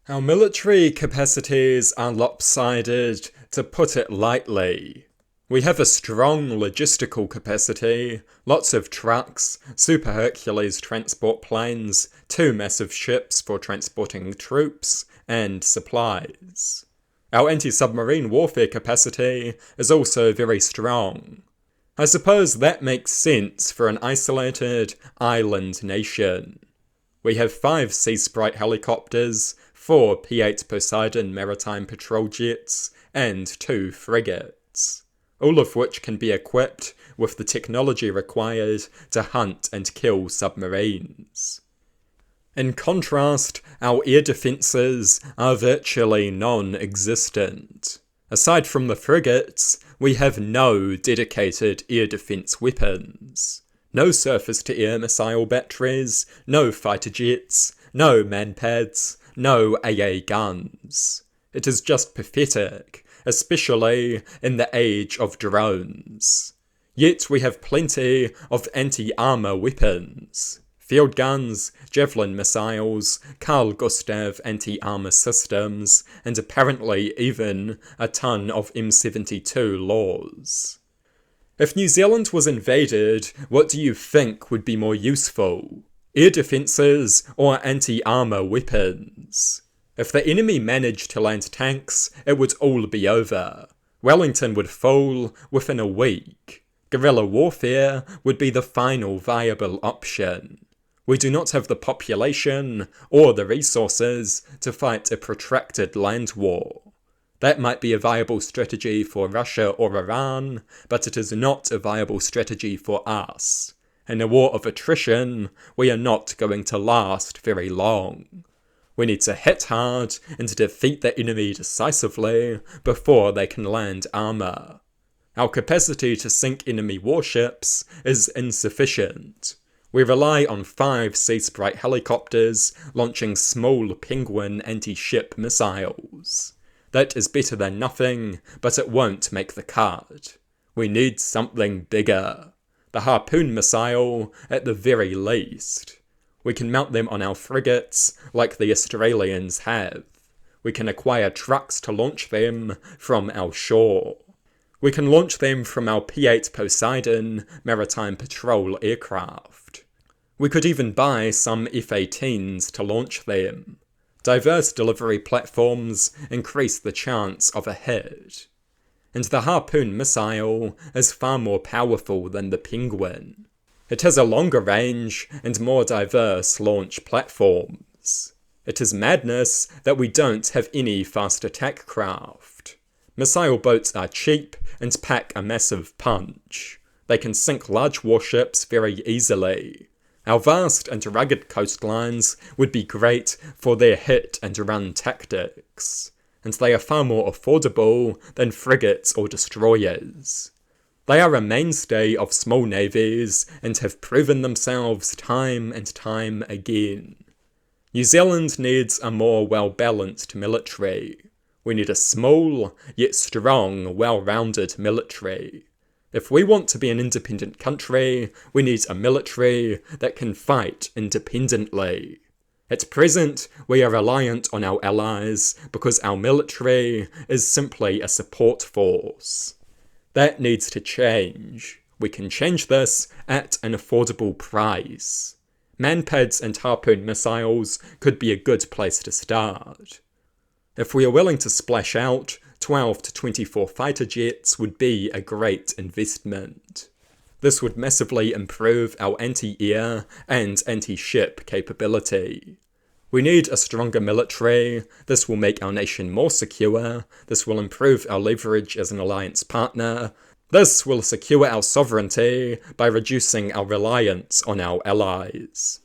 Our military capacities are lopsided, to put it lightly. We have a strong logistical capacity, lots of trucks, Super Hercules transport planes, 2 massive ships for transporting troops and supplies. Our anti-submarine warfare capacity is also very strong. I suppose that makes sense for an isolated island nation. We have 5 Sea Sprite helicopters, 4 P-8 Poseidon maritime patrol jets, and 2 frigates, all of which can be equipped with the technology required to hunt and kill submarines. In contrast, our air defences are virtually non-existent. Aside from the frigates, we have no dedicated air defence weapons. No surface-to-air missile batteries, no fighter jets, no manpads, no AA guns. It is just pathetic, especially in the age of drones. Yet we have plenty of anti-armour weapons. Field guns, javelin missiles, Carl Gustav anti-armour systems, and apparently even a ton of M72 laws. If New Zealand was invaded, what do you think would be more useful? Air defences or anti-armour weapons? If the enemy managed to land tanks, it would all be over. Wellington would fall within a week. Guerrilla warfare would be the final viable option. We do not have the population or the resources to fight a protracted land war. That might be a viable strategy for Russia or Iran, but it is not a viable strategy for us. In a war of attrition, we are not going to last very long. We need to hit hard and defeat the enemy decisively before they can land armour. Our capacity to sink enemy warships is insufficient. We rely on 5 Sea Sprite helicopters launching small Penguin anti-ship missiles. That is better than nothing, but it won't make the cut. We need something bigger. The Harpoon missile, at the very least. We can mount them on our frigates, like the Australians have. We can acquire trucks to launch them from our shore. We can launch them from our P-8 Poseidon maritime patrol aircraft. We could even buy some F-18s to launch them. Diverse delivery platforms increase the chance of a hit. And the Harpoon missile is far more powerful than the Penguin. It has a longer range and more diverse launch platforms. It is madness that we don't have any fast attack craft. Missile boats are cheap and pack a massive punch. They can sink large warships very easily. Our vast and rugged coastlines would be great for their hit and run tactics, and they are far more affordable than frigates or destroyers. They are a mainstay of small navies and have proven themselves time and time again. New Zealand needs a more well-balanced military. We need a small, yet strong, well-rounded military. If we want to be an independent country, we need a military that can fight independently. At present, we are reliant on our allies because our military is simply a support force. That needs to change. We can change this at an affordable price. Manpads and Harpoon missiles could be a good place to start. If we are willing to splash out, 12 to 24 fighter jets would be a great investment. This would massively improve our anti-air and anti-ship capability. We need a stronger military. This will make our nation more secure. This will improve our leverage as an alliance partner. This will secure our sovereignty by reducing our reliance on our allies.